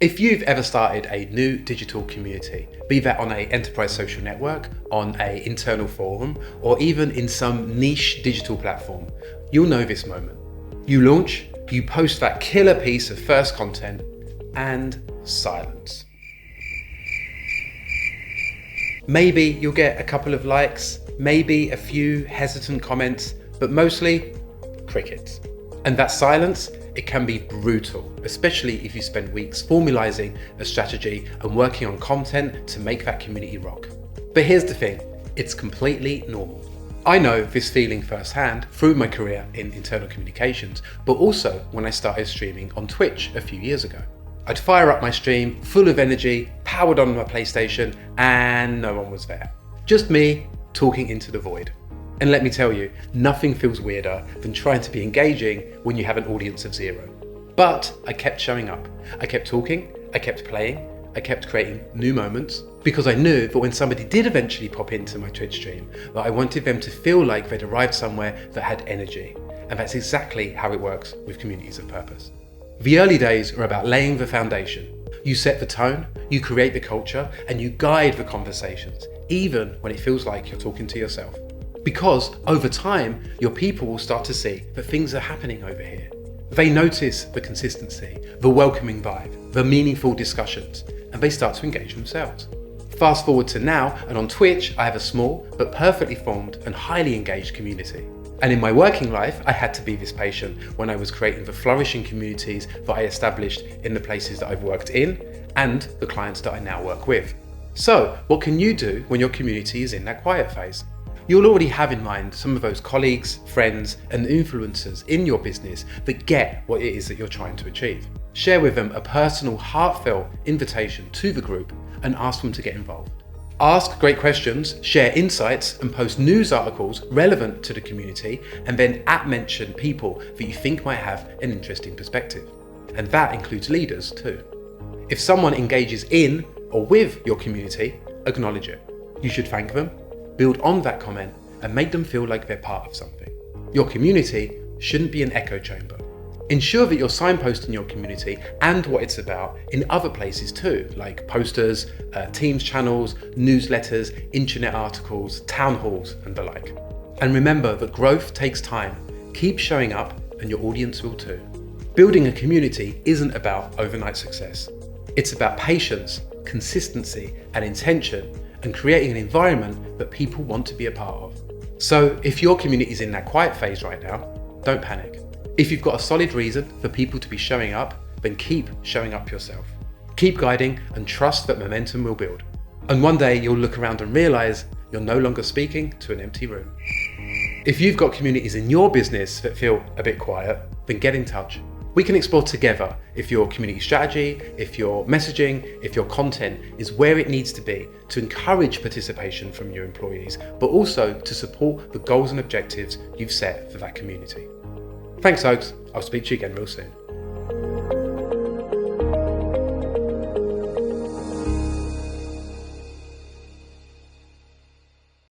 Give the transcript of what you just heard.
If you've ever started a new digital community, be that on an enterprise social network, on an internal forum, or even in some niche digital platform, you'll know this moment. You launch, you post that killer piece of first content, and silence. Maybe you'll get a couple of likes, maybe a few hesitant comments, but mostly crickets. And that silence, it can be brutal, especially if you spend weeks formalizing a strategy and working on content to make that community rock. But here's the thing, it's completely normal. I know this feeling firsthand through my career in internal communications, but also when I started streaming on Twitch a few years ago. I'd fire up my stream full of energy, powered on my PlayStation, and no one was there. Just me talking into the void. And let me tell you, nothing feels weirder than trying to be engaging when you have an audience of zero. But I kept showing up. I kept talking, I kept playing, I kept creating new moments, because I knew that when somebody did eventually pop into my Twitch stream, that I wanted them to feel like they'd arrived somewhere that had energy. And that's exactly how it works with communities of purpose. The early days are about laying the foundation. You set the tone, you create the culture, and you guide the conversations, even when it feels like you're talking to yourself. Because over time, your people will start to see that things are happening over here. They notice the consistency, the welcoming vibe, the meaningful discussions, and they start to engage themselves. Fast forward to now, and on Twitch, I have a small but perfectly formed and highly engaged community. And in my working life, I had to be this patient when I was creating the flourishing communities that I established in the places that I've worked in and the clients that I now work with. So, what can you do when your community is in that quiet phase? You'll already have in mind some of those colleagues, friends, and influencers in your business that get what it is that you're trying to achieve. Share with them a personal, heartfelt invitation to the group and ask them to get involved. Ask great questions, share insights, and post news articles relevant to the community, and then @mention people that you think might have an interesting perspective. And that includes leaders too. If someone engages in or with your community, acknowledge it. You should thank them, build on that comment, and make them feel like they're part of something. Your community shouldn't be an echo chamber. Ensure that you're signposting your community and what it's about in other places too, like posters, Teams channels, newsletters, internet articles, town halls, and the like. And remember that growth takes time. Keep showing up and your audience will too. Building a community isn't about overnight success. It's about patience, consistency, and intention, and creating an environment that people want to be a part of. So if your community is in that quiet phase right now, don't panic. If you've got a solid reason for people to be showing up, then keep showing up yourself. Keep guiding and trust that momentum will build. And one day you'll look around and realize you're no longer speaking to an empty room. If you've got communities in your business that feel a bit quiet, then get in touch. We can explore together if your community strategy, if your messaging, if your content is where it needs to be to encourage participation from your employees, but also to support the goals and objectives you've set for that community. Thanks, folks. I'll speak to you again real soon.